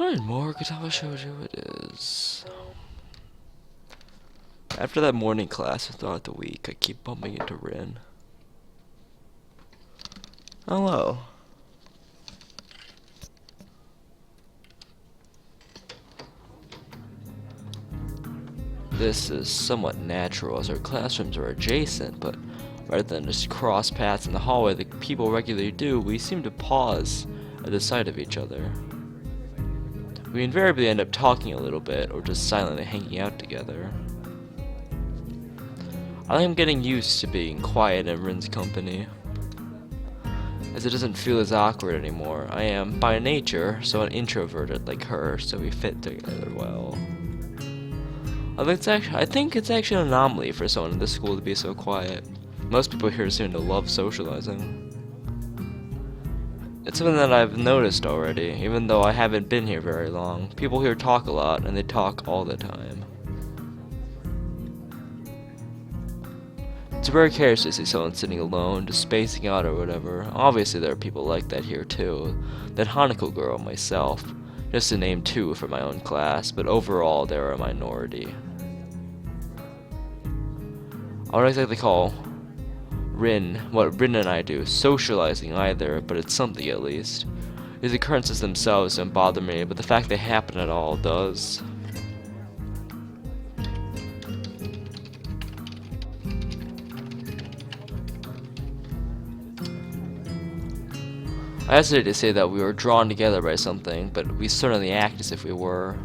Alright, Morgan, I showed you it is. After that morning class throughout the week, I keep bumping into Rin. Hello. This is somewhat natural as our classrooms are adjacent, but rather than just cross paths in the hallway like people regularly do, we seem to pause at the sight of each other. We invariably end up talking a little bit or just silently hanging out together. I am getting used to being quiet in Rin's company, as it doesn't feel as awkward anymore. I am, by nature, so introverted like her, so we fit together well. I think it's actually an anomaly for someone in this school to be so quiet. Most people here seem to love socializing. It's something that I've noticed already, even though I haven't been here very long. People here talk a lot, and they talk all the time. It's very curious to see someone sitting alone, just spacing out or whatever. Obviously there are people like that here too. That Hanako girl, myself. Just to name two from my own class, but overall they're a minority. I don't exactly call what Rin and I do socializing either, but it's something at least. These occurrences themselves don't bother me, but the fact they happen at all does. I hesitate to say that we were drawn together by something, but we certainly act as if we were.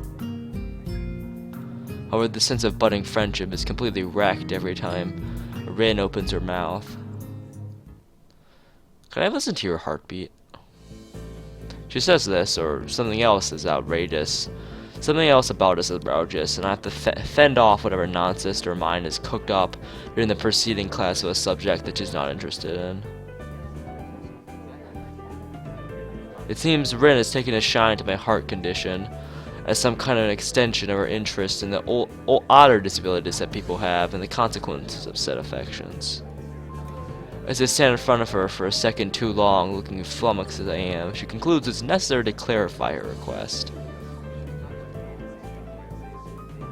However, the sense of budding friendship is completely wrecked every time Rin opens her mouth. Can I listen to your heartbeat? She says this, or something else is outrageous. Something else about us is outrageous, and I have to fend off whatever nonsense her mind has cooked up during the preceding class of a subject that she's not interested in. It seems Rin has taken a shine to my heart condition, as some kind of an extension of her interest in the odder disabilities that people have and the consequences of said affections. As I stand in front of her for a second too long, looking flummoxed as I am, she concludes it's necessary to clarify her request.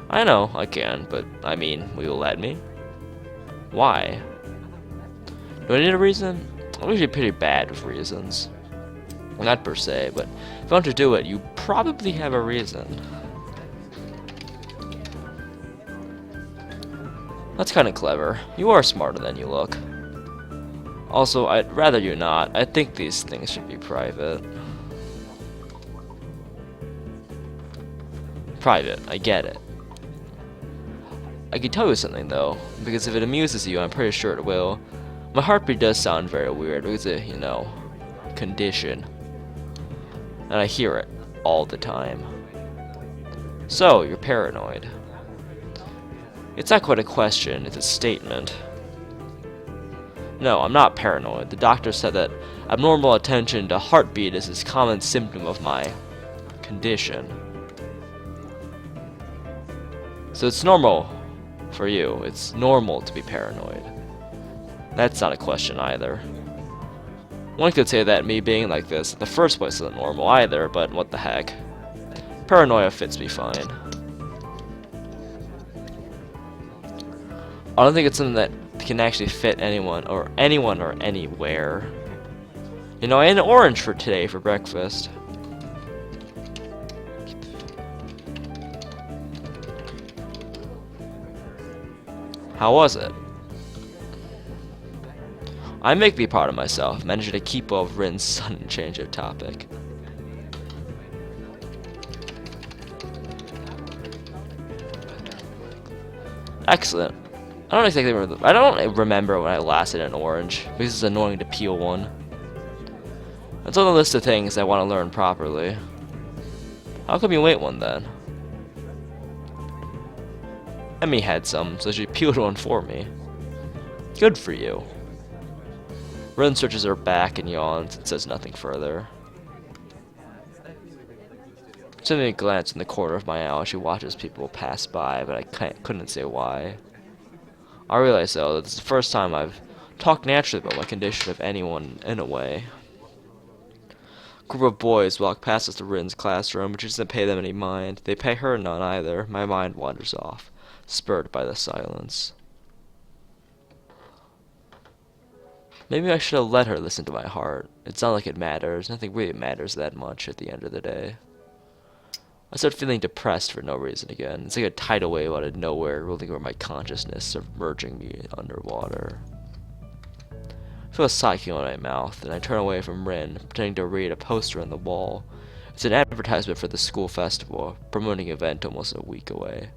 I know, I can, but I mean, will you let me? Why? Do I need a reason? I'm usually pretty bad with reasons. Not per se, but if you want to do it, you probably have a reason. That's kind of clever. You are smarter than you look. Also, I'd rather you not. I think these things should be private. Private, I get it. I can tell you something though, because if it amuses you, I'm pretty sure it will. My heartbeat does sound very weird because of, you know, condition. And I hear it all the time. So, you're paranoid. It's not quite a question, it's a statement. No, I'm not paranoid. The doctor said that abnormal attention to heartbeat is a common symptom of my condition. So it's normal for you. It's normal to be paranoid. That's not a question either. One could say that me being like this in the first place isn't normal either, but what the heck. Paranoia fits me fine. I don't think it's something that can actually fit anyone or anywhere. You know, I had an orange for today for breakfast. How was it? I make me proud of myself, managing to keep up with Rin's sudden change of topic. Excellent. I don't remember when I last ate an orange, because it's annoying to peel one. It's on the list of things I want to learn properly. How come you ate one then? Emmy had some, so she peeled one for me. Good for you. Rin stretches her back and yawns and says nothing further. Sending a glance in the corner of my eye as she watches people pass by, but I couldn't say why. I realize, though, that it's the first time I've talked naturally about my condition with anyone in a way. A group of boys walk past us to Rin's classroom, but she doesn't pay them any mind. They pay her none either. My mind wanders off, spurred by the silence. Maybe I should have let her listen to my heart. It's not like it matters. Nothing really matters that much at the end of the day. I start feeling depressed for no reason again. It's like a tidal wave out of nowhere rolling over my consciousness, submerging me underwater. I feel a sigh coming out of my mouth, and I turn away from Rin, pretending to read a poster on the wall. It's an advertisement for the school festival, promoting an event almost a week away.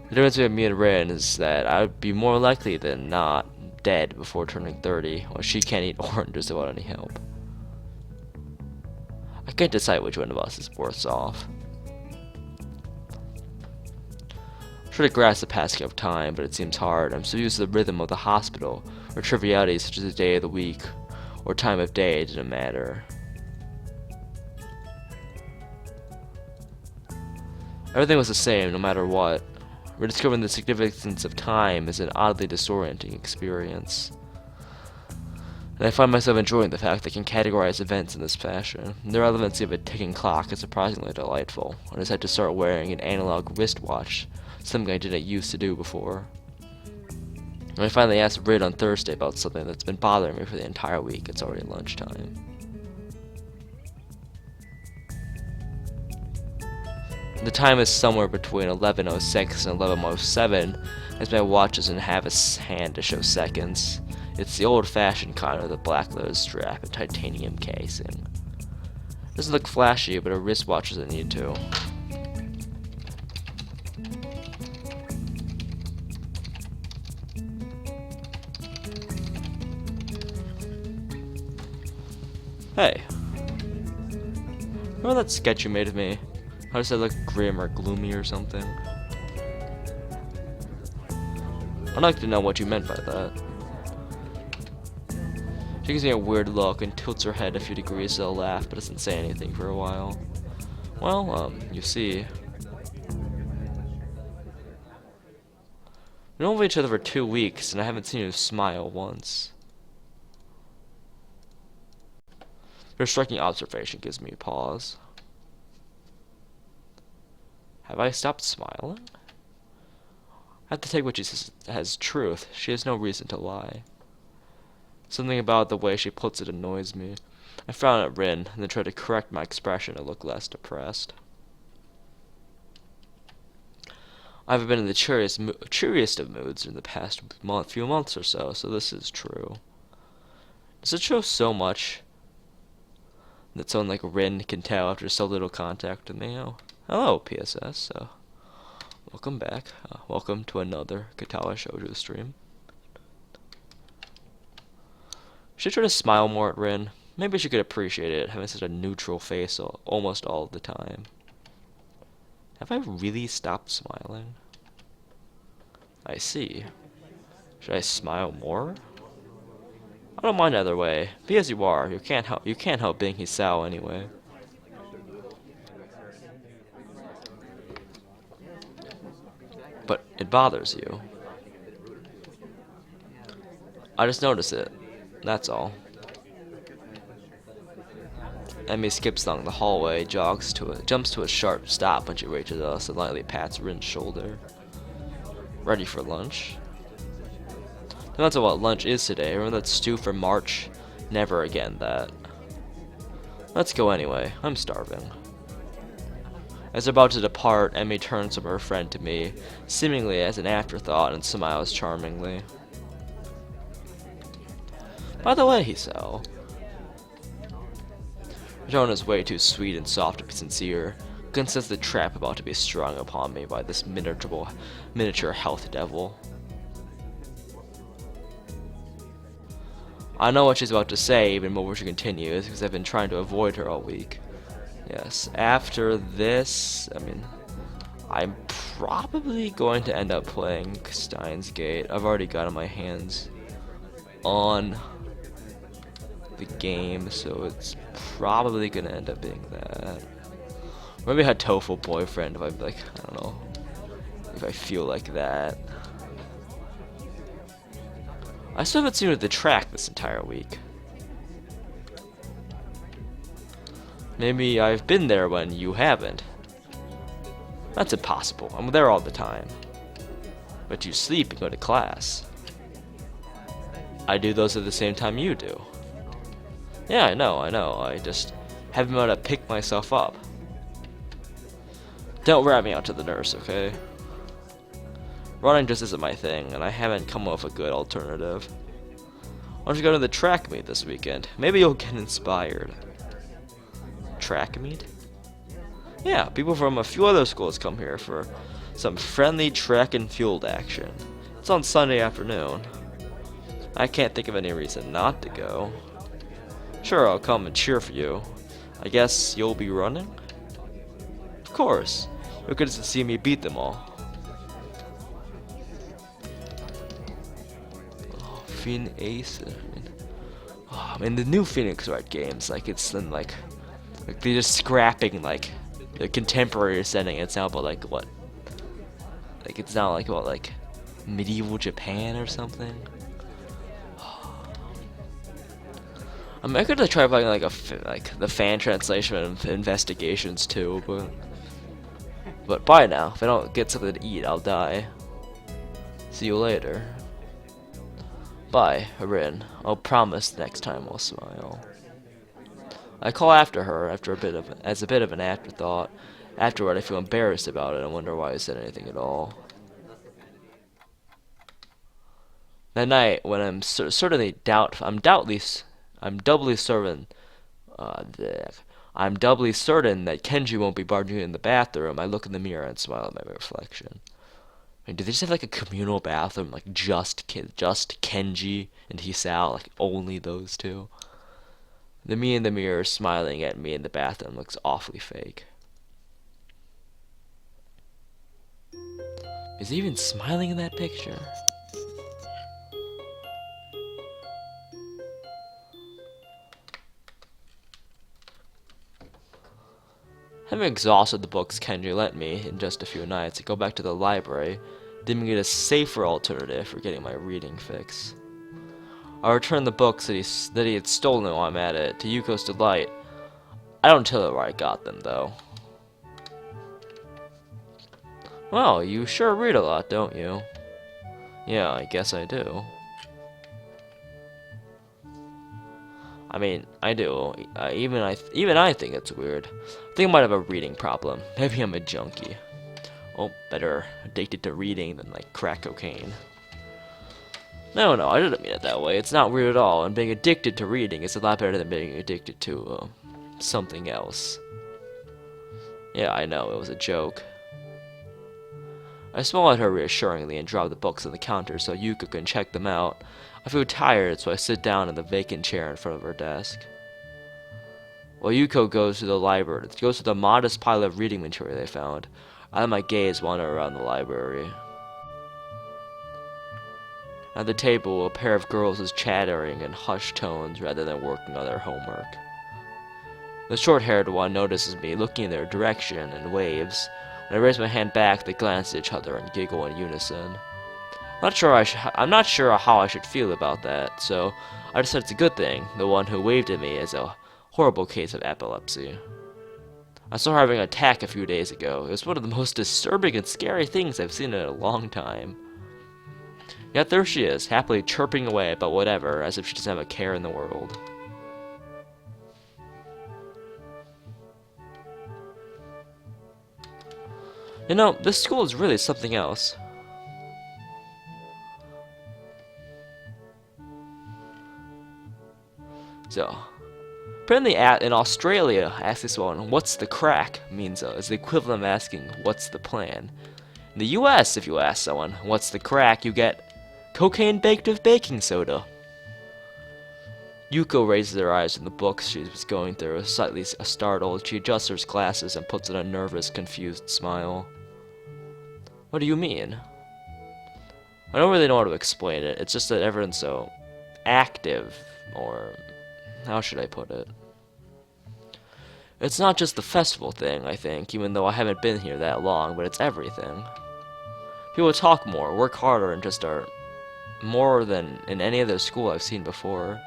The difference between me and Rin is that I would be more likely than not dead before turning 30, while she can't eat oranges without any help. I can't decide which one of us is worse off. I'm trying to grasp the passing of time, but it seems hard. I'm so used to the rhythm of the hospital, where trivialities such as the day of the week or time of day didn't matter. Everything was the same, no matter what. Rediscovering the significance of time is an oddly disorienting experience. And I find myself enjoying the fact that I can categorize events in this fashion. The relevancy of a ticking clock is surprisingly delightful. I just had to start wearing an analog wristwatch, something I didn't used to do before. When I finally asked Rin on Thursday about something that's been bothering me for the entire week, it's already lunchtime. The time is somewhere between 11:06 and 11:07, as my watch doesn't have a hand to show seconds. It's the old-fashioned kind with a black leather strap and titanium casing. It doesn't look flashy, but a wristwatch doesn't need to. Hey. Remember that sketch you made of me? How does that look grim or gloomy or something? I'd like to know what you meant by that. She gives me a weird look and tilts her head a few degrees to the laugh, but doesn't say anything for a while. Well, you see. We've known each other for 2 weeks, and I haven't seen you smile once. Your striking observation gives me a pause. Have I stopped smiling? I have to take what she says as truth. She has no reason to lie. Something about the way she puts it annoys me. I frown at Rin, and then try to correct my expression to look less depressed. I haven't been in the cheeriest of moods in the past few months or so this is true. Does it show so much that someone like Rin can tell after so little contact with me? Oh, hello, PSS. Welcome back. Welcome to another Katawa Shoujo stream. Should I try to smile more at Rin? Maybe she could appreciate it, having such a neutral face almost all the time. Have I really stopped smiling? I see. Should I smile more? I don't mind either way. Be as you are. You can't help being Hisao anyway. But it bothers you. I just notice it. That's all. Emmy skips along the hallway, jumps to a sharp stop when she reaches us, and lightly pats Rin's shoulder. Ready for lunch? That's what lunch is today. Remember that stew for March? Never again that. Let's go anyway. I'm starving. As they're about to depart, Emmy turns from her friend to me, seemingly as an afterthought, and smiles charmingly. By the way, Hisao. Her tone is way too sweet and soft to be sincere. I can sense the trap about to be sprung upon me by this miniature health devil. I know what she's about to say even before she continues, because I've been trying to avoid her all week. Yes, after this, I'm probably going to end up playing Steins Gate. I've already got my hands on the game, so it's probably going to end up being that. Maybe a TOEFL boyfriend if I'm like, I don't know, if I feel like that. I still haven't seen her at the track this entire week. Maybe I've been there when you haven't. That's impossible. I'm there all the time. But you sleep and go to class. I do those at the same time you do. Yeah, I know. I just haven't been able to pick myself up. Don't rat me out to the nurse, okay? Running just isn't my thing, and I haven't come up with a good alternative. Why don't you go to the track meet this weekend? Maybe you'll get inspired. Track meet? Yeah, people from a few other schools come here for some friendly track and field action. It's on Sunday afternoon. I can't think of any reason not to go. Sure, I'll come and cheer for you. I guess you'll be running? Of course. You'll get to see me beat them all. Oh, Phoenix Ace. I mean, the new Phoenix Wright games, like it's in like they're just scrapping like the contemporary setting. It's now about like what? Like it's now like what, like medieval Japan or something. I mean, I could try playing like the fan translation of Investigations too, but bye now. If I don't get something to eat, I'll die. See you later. Bye, Rin. I'll promise next time I'll smile. I call after her as a bit of an afterthought. Afterward, I feel embarrassed about it and wonder why I said anything at all. That night, when I'm doubly certain that Kenji won't be barging in the bathroom, I look in the mirror and smile at my reflection. I mean, do they just have like a communal bathroom, like just Kenji and Hisao, like only those two? The me in the mirror smiling at me in the bathroom looks awfully fake. Is he even smiling in that picture? Having exhausted the books Kenji lent me in just a few nights, I go back to the library, deeming it a safer alternative for getting my reading fix. I return the books that he had stolen while I'm at it, to Yuko's delight. I don't tell her where I got them, though. Well, you sure read a lot, don't you? Yeah, I guess I do. I mean, I do. Even I think it's weird. I think I might have a reading problem. Maybe I'm a junkie. Oh, better addicted to reading than like crack cocaine. No, I didn't mean it that way. It's not weird at all, and being addicted to reading is a lot better than being addicted to something else. Yeah, I know, it was a joke. I smile at her reassuringly and drop the books on the counter so Yuko can check them out. I feel tired, so I sit down in the vacant chair in front of her desk. While Yuko goes to the modest pile of reading material they found, I let my gaze wander around the library. At the table, a pair of girls is chattering in hushed tones rather than working on their homework. The short-haired one notices me looking in their direction and waves. When I raise my hand back, they glance at each other and giggle in unison. I'm not sure how I should feel about that, so I decide it's a good thing the one who waved at me is a horrible case of epilepsy. I saw her having an attack a few days ago. It was one of the most disturbing and scary things I've seen in a long time. Yet there she is, happily chirping away about whatever, as if she doesn't have a care in the world. You know, this school is really something else. So, apparently in Australia, ask this one, what's the crack, means is the equivalent of asking, what's the plan? In the US, if you ask someone, what's the crack, you get, cocaine baked with baking soda. Yuko raises her eyes from the books she was going through, slightly startled. She adjusts her glasses and puts on a nervous, confused smile. What do you mean? I don't really know how to explain it. It's just that everyone's so active, or how should I put it? It's not just the festival thing, I think, even though I haven't been here that long, but it's everything. People talk more, work harder, and just are more than in any other school I've seen before.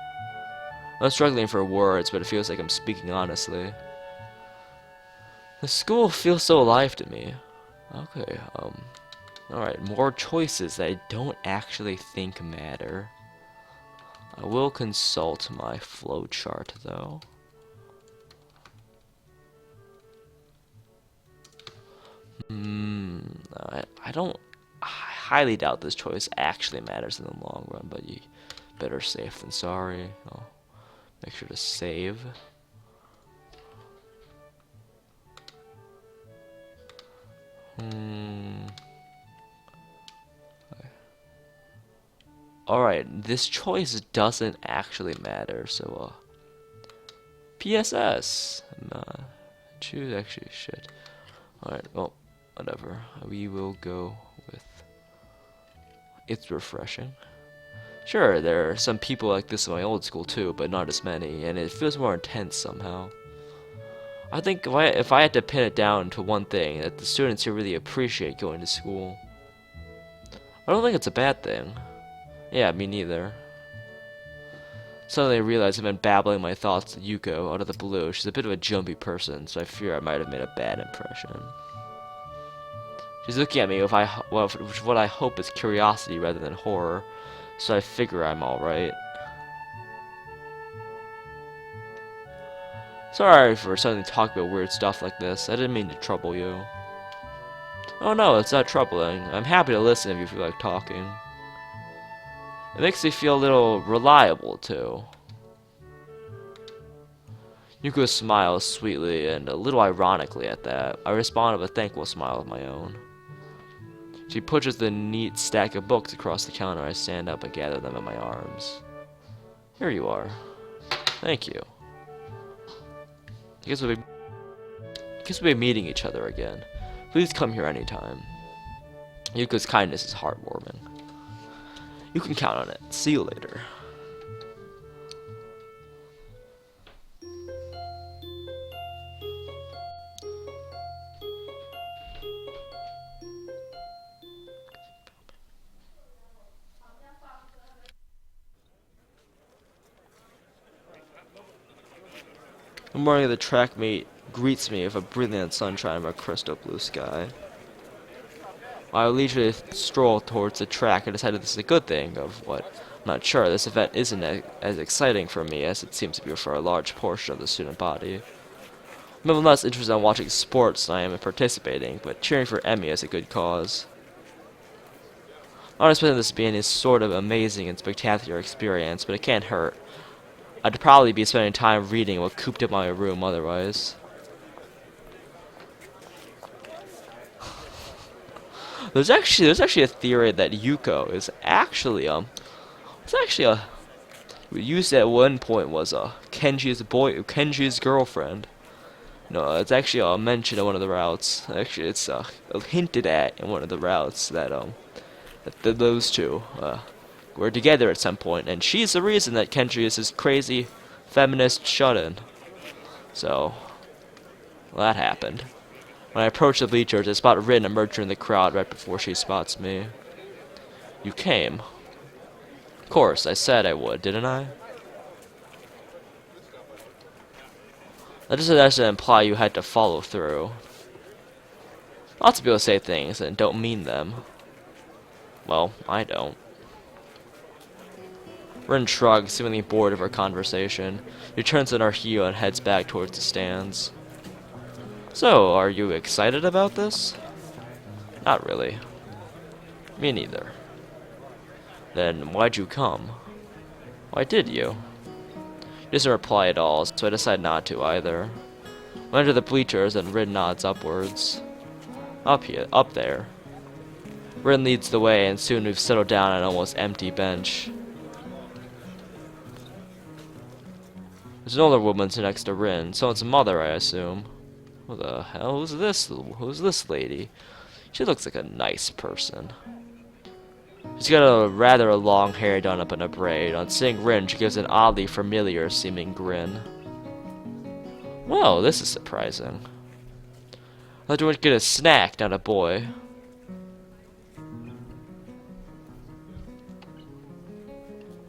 I'm struggling for words, but it feels like I'm speaking honestly. The school feels so alive to me. Okay, alright, more choices that I don't actually think matter. I will consult my flowchart, though. I don't... I highly doubt this choice actually matters in the long run, but you better safe than sorry. I'll make sure to save. Alright, this choice doesn't actually matter, so, PSS. Choose actually shit. Alright, well, whatever. We will go with... It's refreshing. Sure, there are some people like this in my old school too, but not as many, and it feels more intense somehow. I think if I had to pin it down to one thing, that the students here really appreciate going to school. I don't think it's a bad thing. Yeah, me neither. Suddenly I realized I've been babbling my thoughts to Yuko out of the blue. She's a bit of a jumpy person, so I fear I might have made a bad impression. She's looking at me with what I hope is curiosity rather than horror, so I figure I'm alright. Sorry for suddenly talking about weird stuff like this. I didn't mean to trouble you. Oh no, it's not troubling. I'm happy to listen if you feel like talking. It makes me feel a little reliable, too. Yuko smiles sweetly and a little ironically at that. I respond with a thankful smile of my own. She pushes the neat stack of books across the counter. I stand up and gather them in my arms. Here you are. Thank you. I guess we'll be meeting each other again. Please come here anytime. Yuko's kindness is heartwarming. You can count on it. See you later. The morning of the track meet greets me with a brilliant sunshine of a crystal blue sky. I leisurely stroll towards the track and decided this is a good thing, of what I'm not sure. This event isn't as exciting for me as it seems to be for a large portion of the student body. I'm even less interested in watching sports than I am in participating, but cheering for Emmy is a good cause. I don't expect this to be any sort of amazing and spectacular experience, but it can't hurt. I'd probably be spending time reading while cooped up in my room otherwise. There's actually a theory that Yuko is actually used at one point was Kenji's girlfriend. No, it's actually a mention in one of the routes. Actually, it's hinted at in one of the routes that those two were together at some point, and she's the reason that Kenji is this crazy feminist shut-in. So, well, that happened. When I approach the bleachers, I spot Rin emerge from the crowd right before she spots me. You came. Of course, I said I would, didn't I? That doesn't imply you had to follow through. Lots of people say things and don't mean them. Well, I don't. Rin shrugs, seemingly bored of our conversation. She turns on our heel and heads back towards the stands. So, are you excited about this? Not really. Me neither. Then why'd you come? Why did you? He doesn't reply at all, so I decide not to either. We enter the bleachers and Rin nods upwards. Up there. Rin leads the way, and soon we've settled down on an almost empty bench. There's an older woman next to Rin, someone's mother, I assume. Who the hell is this? Who's this lady? She looks like a nice person. She's got a rather long hair done up in a braid. On seeing Rin, she gives an oddly familiar seeming grin. Whoa, this is surprising. I thought you would get a snack, not a boy.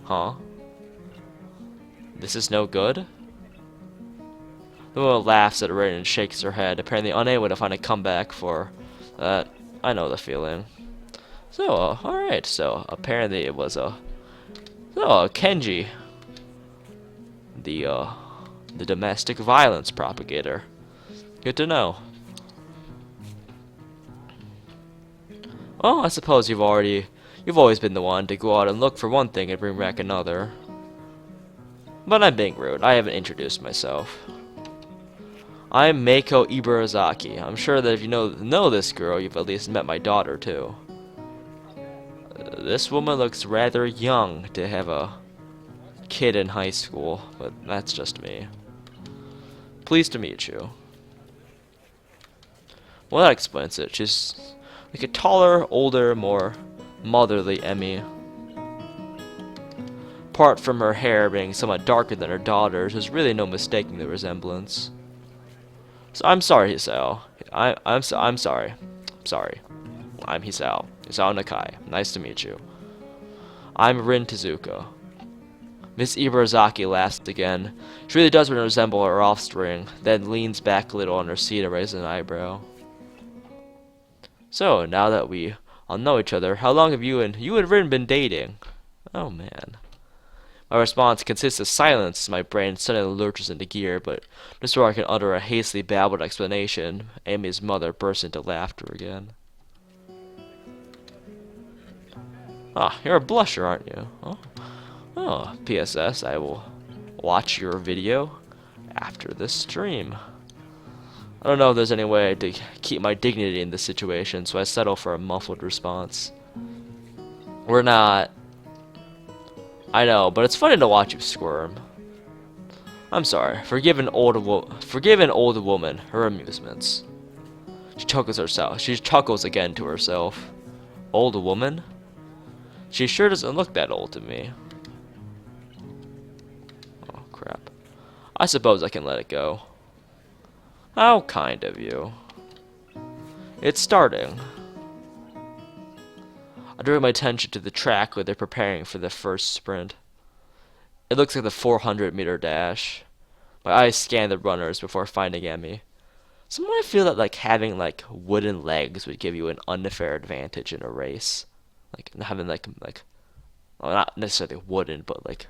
Huh? This is no good? The woman laughs at Rin and shakes her head, apparently unable to find a comeback for that. I know the feeling. So, alright, so apparently it was Kenji, the domestic violence propagator. Good to know. Well, I suppose you've always been the one to go out and look for one thing and bring back another. But I'm being rude. I haven't introduced myself. I'm Meiko Ibarazaki. I'm sure that if you know this girl, you've at least met my daughter too. This woman looks rather young to have a kid in high school, but that's just me. Pleased to meet you. Well, that explains it. She's like a taller, older, more motherly Emmy. Apart from her hair being somewhat darker than her daughter's, there's really no mistaking the resemblance. So I'm sorry, Hisao. I'm sorry. Sorry. I'm Hisao. Hisao Nakai. Nice to meet you. I'm Rin Tezuka. Miss Ibarazaki laughs again. She really does resemble her offspring, then leans back a little on her seat and raises an eyebrow. So, now that we all know each other, how long have you and Rin been dating? Oh man. My response consists of silence as my brain suddenly lurches into gear, but just before I can utter a hastily babbled explanation, Amy's mother bursts into laughter again. Ah, you're a blusher, aren't you? Oh, PSS, I will watch your video after this stream. I don't know if there's any way to keep my dignity in this situation, so I settle for a muffled response. We're not. I know, but it's funny to watch you squirm. I'm sorry. Forgive an old woman her amusements. She chuckles herself. She chuckles again to herself. Old woman? She sure doesn't look that old to me. Oh crap. I suppose I can let it go. How kind of you. It's starting. I direct my attention to the track where they're preparing for the first sprint. It looks like the 400-meter dash. My eyes scan the runners before finding Emmy. Somehow I feel that having wooden legs would give you an unfair advantage in a race. Having well, not necessarily wooden, but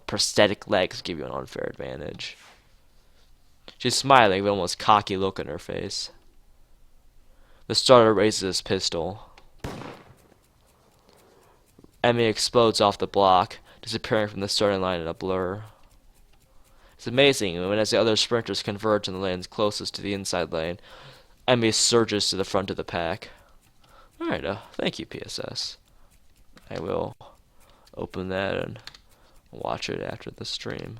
prosthetic legs give you an unfair advantage. She's smiling with almost cocky look on her face. The starter raises his pistol. Emmy explodes off the block, disappearing from the starting line in a blur. It's amazing when as the other sprinters converge in the lanes closest to the inside lane, Emmy surges to the front of the pack. Alright, thank you, PSS. I will open that and watch it after the stream.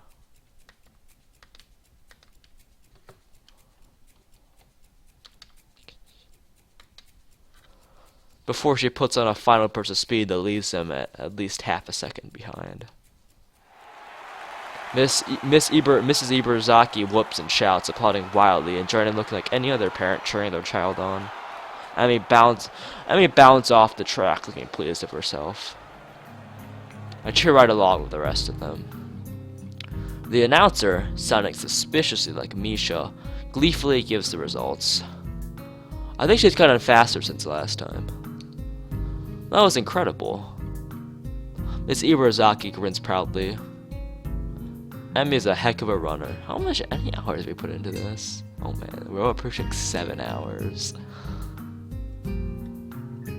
Before she puts on a final burst of speed that leaves them at least half a second behind. Mrs. Ibarazaki whoops and shouts, applauding wildly and joining looking like any other parent cheering their child on. Emmy bounds off the track looking pleased of herself. I cheer right along with the rest of them. The announcer, sounding suspiciously like Misha, gleefully gives the results. I think she's gotten faster since last time. That was incredible. Miss Ibarazaki grins proudly. Emmy is a heck of a runner. How many hours have we put into this? Oh man, we're approaching 7 hours.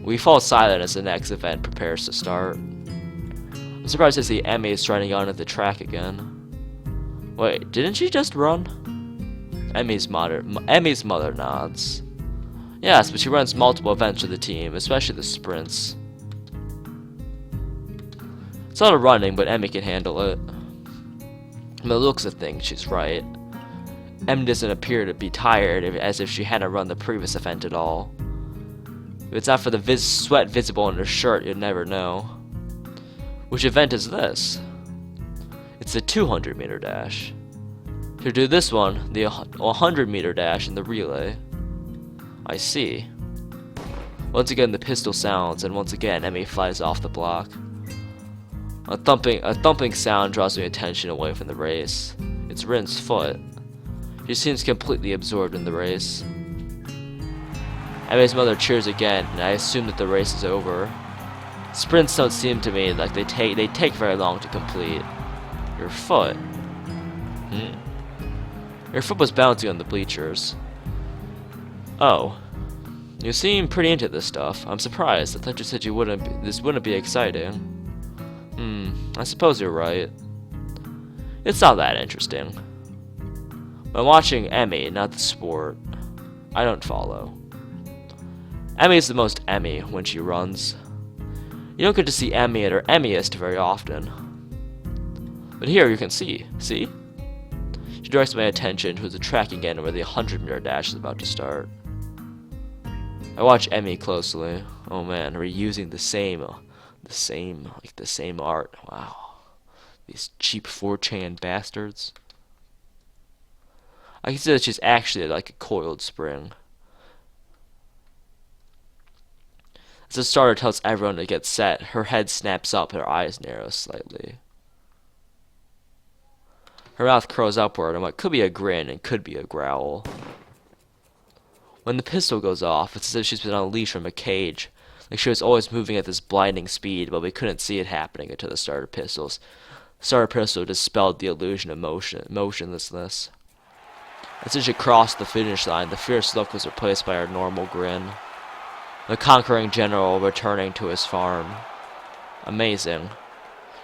We fall silent as the next event prepares to start. I'm surprised to see Emmy striding onto the track again. Wait, didn't she just run? Emmy's mother nods. Yes, but she runs multiple events for the team, especially the sprints. It's a lot of running, but Emmy can handle it. From the looks of things, she's right. Emmy doesn't appear to be tired, as if she hadn't run the previous event at all. If it's not for the sweat visible on her shirt, you'd never know. Which event is this? It's the 200-meter dash. To do this one, the 100-meter dash and the relay. I see. Once again, the pistol sounds, and once again, Emmy flies off the block. A thumping sound draws my attention away from the race. It's Rin's foot. She seems completely absorbed in the race. Emi's mother cheers again, and I assume that the race is over. Sprints don't seem to me like they take very long to complete. Your foot? Your foot was bouncing on the bleachers. Oh. You seem pretty into this stuff. I'm surprised. I thought you said this wouldn't be exciting. I suppose you're right. It's not that interesting. I'm watching Emmy, not the sport. I don't follow. Emmy's the most Emmy when she runs. You don't get to see Emmy at her Emmyest very often. But here you can see. See? She directs my attention to the track again where the 100-meter dash is about to start. I watch Emmy closely. Oh man, reusing the same art. Wow. These cheap 4chan bastards. I can see that she's actually like a coiled spring. As the starter tells everyone to get set, her head snaps up, her eyes narrow slightly. Her mouth curls upward in what could be a grin and could be a growl. When the pistol goes off, it's as if she's been unleashed from a cage, like she was always moving at this blinding speed, but we couldn't see it happening until the starter pistol dispelled the illusion of motionlessness. As she crossed the finish line, the fierce look was replaced by her normal grin. The conquering general returning to his farm. Amazing.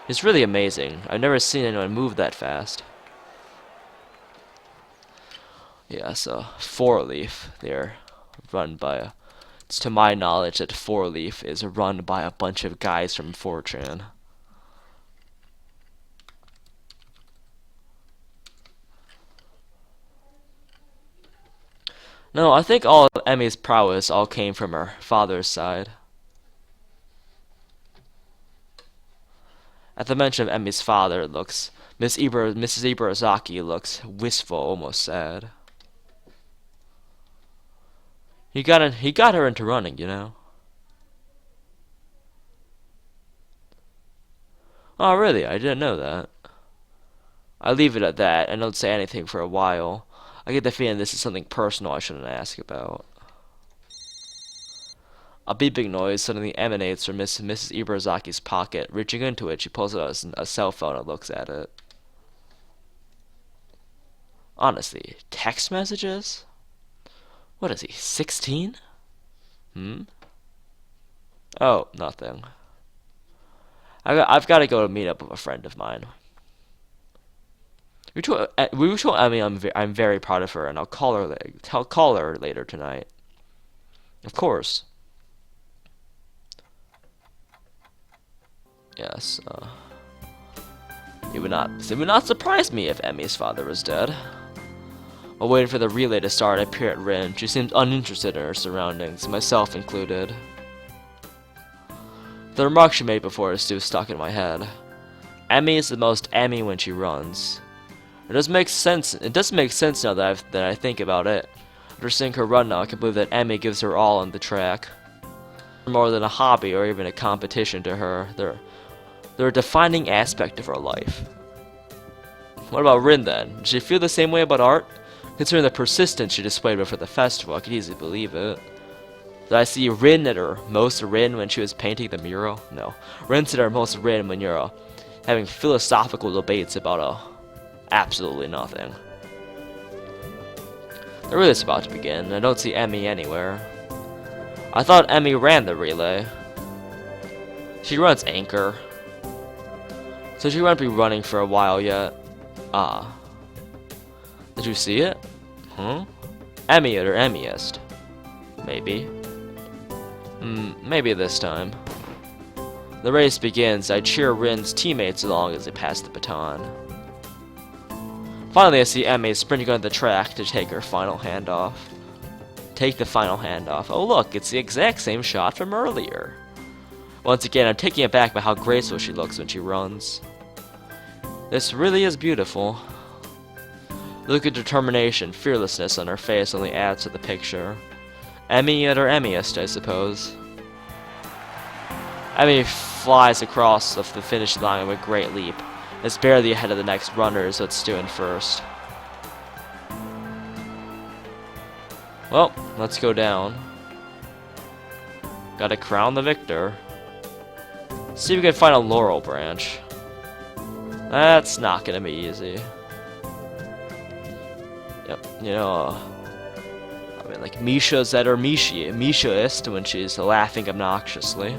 It's really amazing. I've never seen anyone move that fast. Yes, Four Leaf. They're run by it's to my knowledge that Four Leaf is run by a bunch of guys from 4chan. No, I think all of Emmy's prowess all came from her father's side. At the mention of Emmy's father, Mrs. Ibarazaki looks wistful, almost sad. He got her into running, you know. Oh, really? I didn't know that. I leave it at that and don't say anything for a while. I get the feeling this is something personal I shouldn't ask about. A beeping noise suddenly emanates from Mrs. Ibarazaki's pocket. Reaching into it, she pulls out a cell phone and looks at it. Honestly, text messages? What is he, 16? Oh, nothing. I've got to go to meet up with a friend of mine. We told Emmy I'm very proud of her, and I'll call her later tonight. Of course. Yes. It would not surprise me if Emmy's father was dead. While waiting for the relay to start, I peer at Rin. She seems uninterested in her surroundings, myself included. The remark she made before is still stuck in my head. Emmy is the most Emmy when she runs. It does make sense now that I think about it. After seeing her run now, I can believe that Emmy gives her all on the track. More than a hobby or even a competition to her, they're a defining aspect of her life. What about Rin then? Does she feel the same way about art? Considering the persistence she displayed before the festival, I could easily believe it. Did I see Rin at her most Rin when she was painting the mural? No. Rin's at her most Rin when you're having philosophical debates about absolutely nothing. The relay's about to begin, and I don't see Emmy anywhere. I thought Emmy ran the relay. She runs anchor. So she won't be running for a while yet. Ah. Did you see it? Emmy at her Emmyest. Maybe. Maybe this time. The race begins. I cheer Rin's teammates along as they pass the baton. Finally, I see Emmy sprinting on the track to take her final handoff. Take the final handoff. Oh look, it's the exact same shot from earlier. Once again, I'm taken aback by how graceful she looks when she runs. This really is beautiful. The look of determination, fearlessness on her face only adds to the picture. Emmy at her Emmyest, I suppose. Emmy flies across the finish line with a great leap. It's barely ahead of the next runner, so it's still in first. Well, let's go down. Gotta crown the victor. See if we can find a laurel branch. That's not gonna be easy. Yep, you know, I mean, like Misha's at her Mishaist when she's laughing obnoxiously.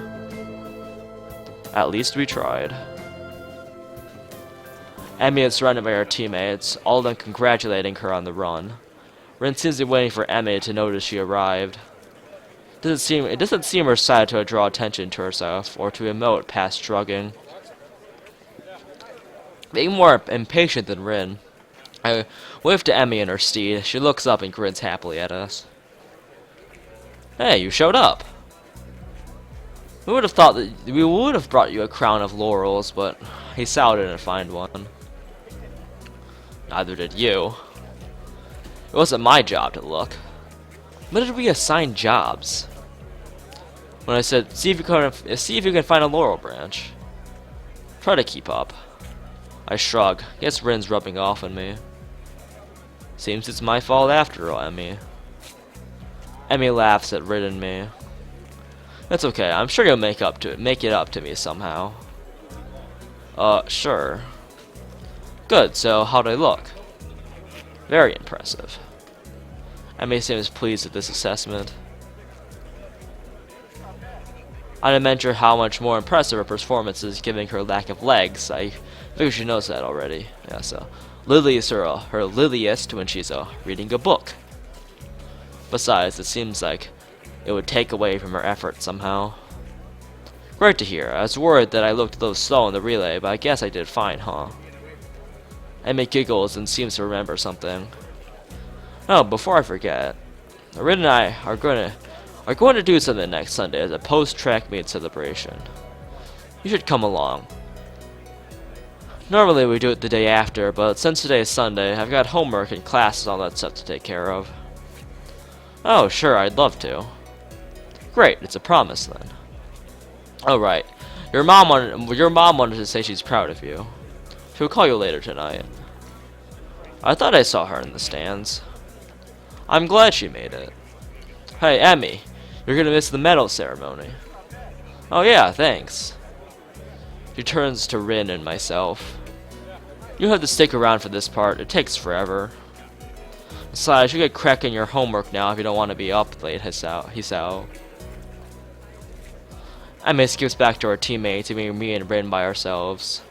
At least we tried. Emmy is surrounded by her teammates, all of them congratulating her on the run. Rin seems to be waiting for Emmy to notice she arrived. It doesn't seem her side to draw attention to herself, or to emote past shrugging. Being more impatient than Rin, I wave to Emmy and her steed. She looks up and grins happily at us. Hey, you showed up! We would have thought that we would have brought you a crown of laurels, but Hisao didn't find one. Neither did you. It wasn't my job to look. When did we assign jobs? When I said, see if you can find a laurel branch. Try to keep up. I shrug. Guess Rin's rubbing off on me. Seems it's my fault after all, Emmy. Emmy laughs at Rin and me. That's okay. I'm sure you'll make it up to me somehow. Sure. Good. So how'd I look? Very impressive. Emmy seems pleased with this assessment. I didn't mention how much more impressive her performance is given her lack of legs. I figure she knows that already. Yeah, so Lily is her liliest when she's reading a book. Besides, it seems like it would take away from her effort somehow. Great to hear. I was worried that I looked a little slow in the relay, but I guess I did fine, huh? Emmy giggles and seems to remember something. Oh, before I forget, Rin and I are going to do something next Sunday as a post-track meet celebration. You should come along. Normally we do it the day after, but since today is Sunday, I've got homework and classes and all that stuff to take care of. Oh, sure, I'd love to. Great, it's a promise then. Oh right, your mom wanted to say she's proud of you. She'll call you later tonight. I thought I saw her in the stands. I'm glad she made it. Hey, Emmy, you're gonna miss the medal ceremony. Oh yeah, thanks. She turns to Rin and myself. You have to stick around for this part. It takes forever. Besides, you get cracking your homework now if you don't want to be up late, Hisao. Emmy skips back to our teammates, leaving me and Rin by ourselves.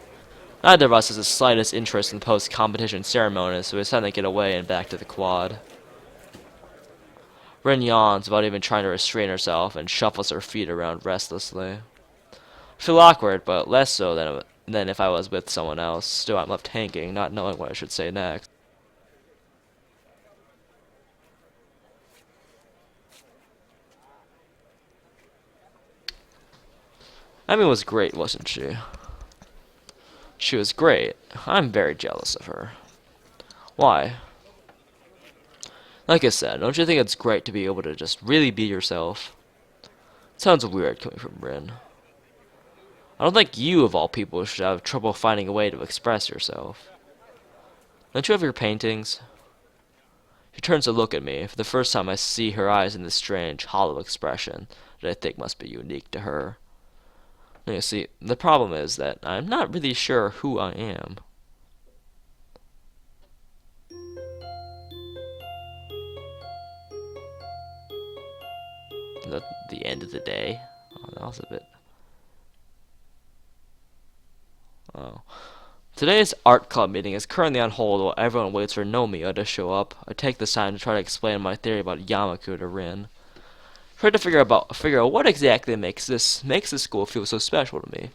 Neither of us has the slightest interest in post-competition ceremonies, so we decided to get away and back to the quad. Rin yawns without even trying to restrain herself and shuffles her feet around restlessly. I feel awkward, but less so than if I was with someone else. Still, I'm left hanging, not knowing what I should say next. Emmy was great, wasn't she? She was great. I'm very jealous of her. Why? Like I said, don't you think it's great to be able to just really be yourself? It sounds weird coming from Rin. I don't think you, of all people, should have trouble finding a way to express yourself. Don't you have your paintings? She turns to look at me. For the first time I see her eyes in this strange, hollow expression that I think must be unique to her. You see, the problem is that I'm not really sure who I am. Is that the end of the day? Oh, that was a bit... Oh. Today's art club meeting is currently on hold while everyone waits for Nomiya to show up. I take this time to try to explain my theory about Yamaku to Rin. Try to figure out what exactly makes this school feel so special to me.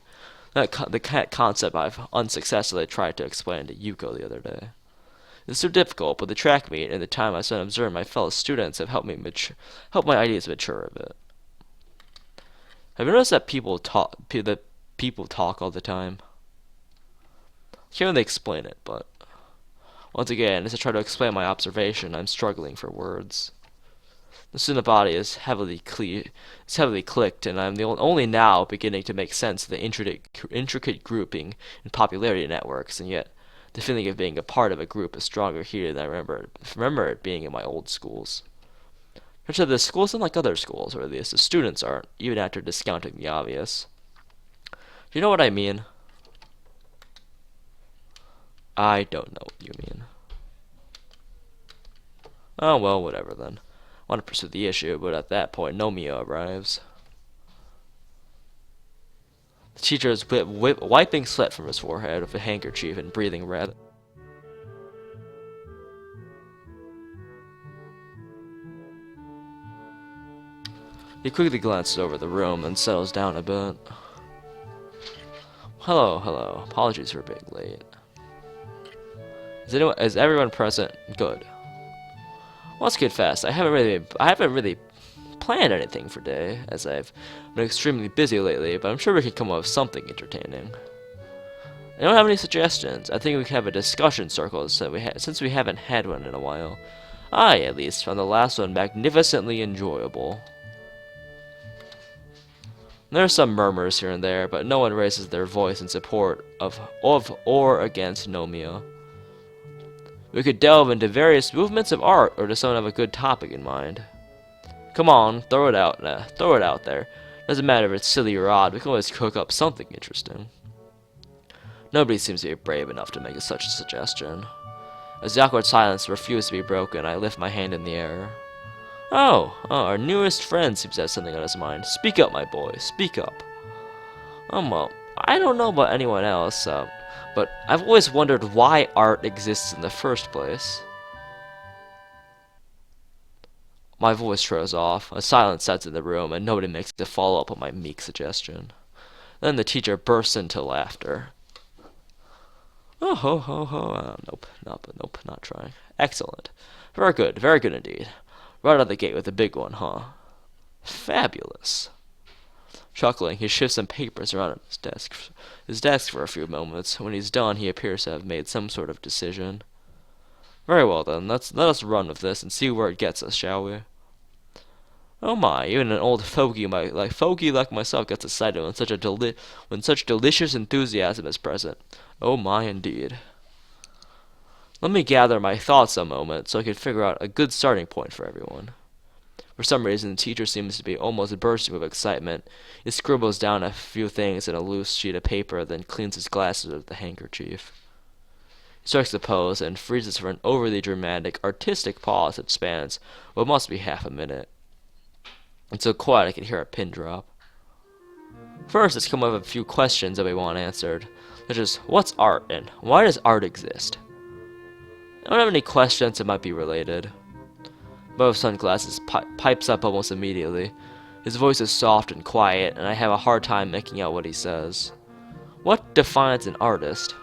The concept I've unsuccessfully tried to explain to Yuko the other day. It's so difficult, but the track meet and the time I spent observing my fellow students have helped my ideas mature a bit. Have you noticed that people talk all the time? I can't really explain it, but once again, as I try to explain my observation, I'm struggling for words. The student body is heavily clicked, and I'm only now beginning to make sense of the intricate grouping and popularity networks, and yet the feeling of being a part of a group is stronger here than I remember it being in my old schools. Which of the schools unlike other schools, or at least the students aren't, even after discounting the obvious. Do you know what I mean? I don't know what you mean. Oh well, whatever then. I want to pursue the issue, but at that point, Nomia arrives. The teacher is wiping sweat from his forehead with a handkerchief and breathing red. He quickly glances over the room and settles down a bit. Hello, hello. Apologies for being late. Is everyone present? Good. Well, let's get fast. I haven't really planned anything for today, as I've been extremely busy lately, but I'm sure we can come up with something entertaining. I don't have any suggestions. I think we can have a discussion circle since we haven't had one in a while. I, at least, found the last one magnificently enjoyable. There are some murmurs here and there, but no one raises their voice in support of or against Nomia. We could delve into various movements of art, or does someone have a good topic in mind? Come on, throw it out there. Doesn't matter if it's silly or odd, we can always cook up something interesting. Nobody seems to be brave enough to make such a suggestion. As the awkward silence refuses to be broken, I lift my hand in the air. Oh, our newest friend seems to have something on his mind. Speak up, my boy, speak up. Well, I don't know about anyone else, but I've always wondered why art exists in the first place. My voice trails off, a silence sets in the room, and nobody makes a follow-up on my meek suggestion. Then the teacher bursts into laughter. Oh, ho, ho, ho. Nope, not trying. Excellent. Very good indeed. Right out of the gate with a big one, huh? Fabulous. Chuckling, he shifts some papers around on his desk for a few moments. When he's done, he appears to have made some sort of decision. Very well then, let us run with this and see where it gets us, shall we? Oh my, even an old fogey like myself gets excited when such delicious enthusiasm is present. Oh my, indeed. Let me gather my thoughts a moment so I can figure out a good starting point for everyone. For some reason, the teacher seems to be almost bursting with excitement. He scribbles down a few things in a loose sheet of paper, then cleans his glasses with the handkerchief. He strikes a pose and freezes for an overly dramatic, artistic pause that spans what must be half a minute. It's so quiet I can hear a pin drop. First, let's come up with a few questions that we want answered, such as, what's art, and why does art exist? I don't have any questions that might be related. Both Sunglasses pipes up almost immediately. His voice is soft and quiet, and I have a hard time making out what he says. What defines an artist?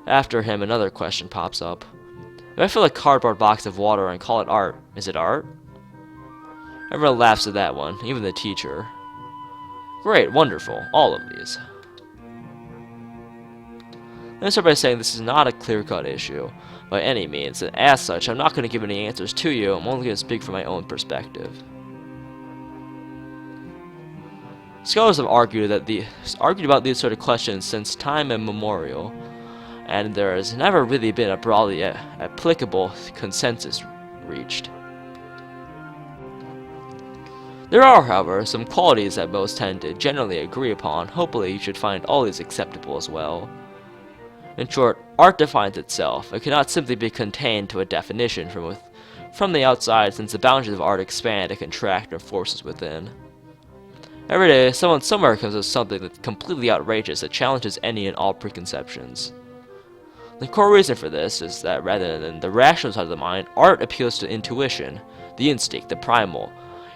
After him, another question pops up. If I fill a cardboard box of water and call it art, is it art? Everyone laughs at that one, even the teacher. Great, wonderful, all of these. Let me start by saying this is not a clear-cut issue, by any means, and as such, I'm not going to give any answers to you, I'm only going to speak from my own perspective. Scholars have argued about these sort of questions since time immemorial, and there has never really been a broadly applicable consensus reached. There are, however, some qualities that most tend to generally agree upon. Hopefully you should find all these acceptable as well. In short, art defines itself. It cannot simply be contained to a definition from the outside, since the boundaries of art expand and contract from forces within. Every day, someone somewhere comes with something that's completely outrageous that challenges any and all preconceptions. The core reason for this is that rather than the rational side of the mind, art appeals to intuition, the instinct, the primal.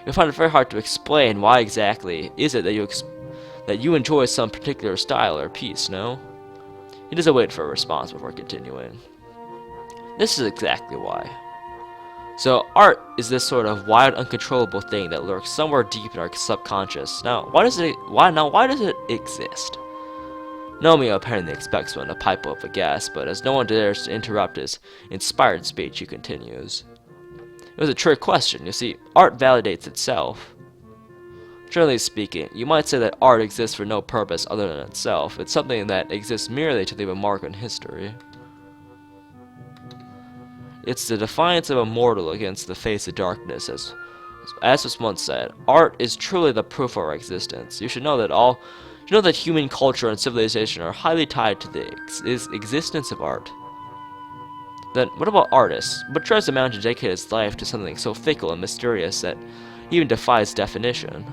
You'll find it very hard to explain why exactly is it that you enjoy some particular style or piece, no? He doesn't wait for a response before continuing. This is exactly why. So, art is this sort of wild, uncontrollable thing that lurks somewhere deep in our subconscious. Now, why does it exist? Nomia apparently expects one to pipe up a guess, but as no one dares to interrupt his inspired speech, he continues. It was a trick question. You see, art validates itself. Generally speaking, you might say that art exists for no purpose other than itself. It's something that exists merely to leave a mark on history. It's the defiance of a mortal against the face of darkness, as as was once said, art is truly the proof of our existence. You should know that human culture and civilization are highly tied to the existence of art. Then, what about artists? What drives a man to dedicate his life to something so fickle and mysterious that even defies definition?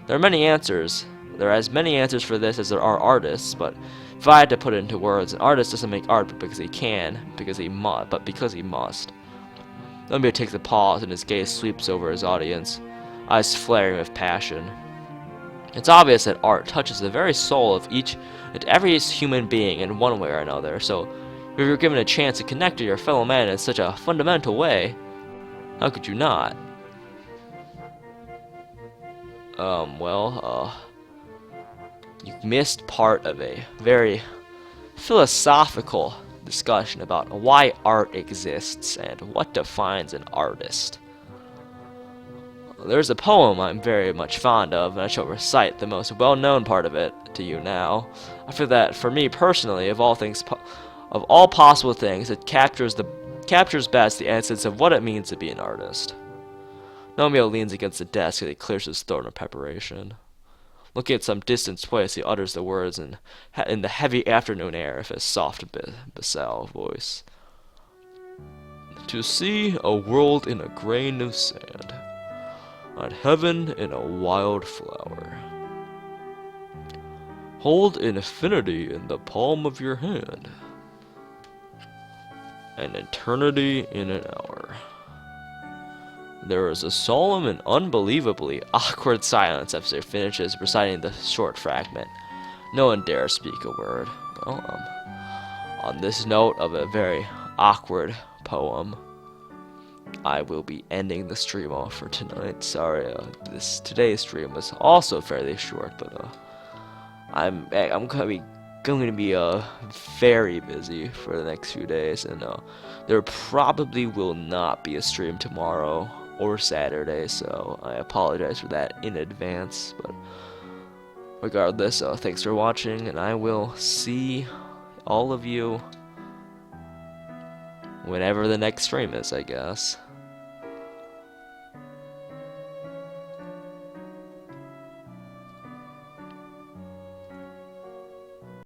There are many answers. There are as many answers for this as there are artists, but if I had to put it into words, an artist doesn't make art because he can, but because he must. Melia takes a pause and his gaze sweeps over his audience, eyes flaring with passion. It's obvious that art touches the very soul of each and every human being in one way or another, so if you're given a chance to connect to your fellow man in such a fundamental way, how could you not? You missed part of a very philosophical discussion about why art exists and what defines an artist. There's a poem I'm very much fond of, and I shall recite the most well-known part of it to you now. I feel that, for me personally, of all possible things, it captures best the essence of what it means to be an artist. Melia leans against the desk as he clears his throat in preparation. Looking at some distant place, he utters the words in the heavy afternoon air with his soft basal voice. To see a world in a grain of sand, and heaven in a wild flower. Hold infinity in the palm of your hand, and eternity in an hour. There is a solemn and unbelievably awkward silence after he finishes reciting the short fragment. No one dares speak a word. Well, on this note of a very awkward poem, I will be ending the stream off for tonight. Sorry, today's stream was also fairly short, but I'm going to be very busy for the next few days, and there probably will not be a stream tomorrow or Saturday, so I apologize for that in advance. But regardless, thanks for watching, and I will see all of you whenever the next stream is, I guess.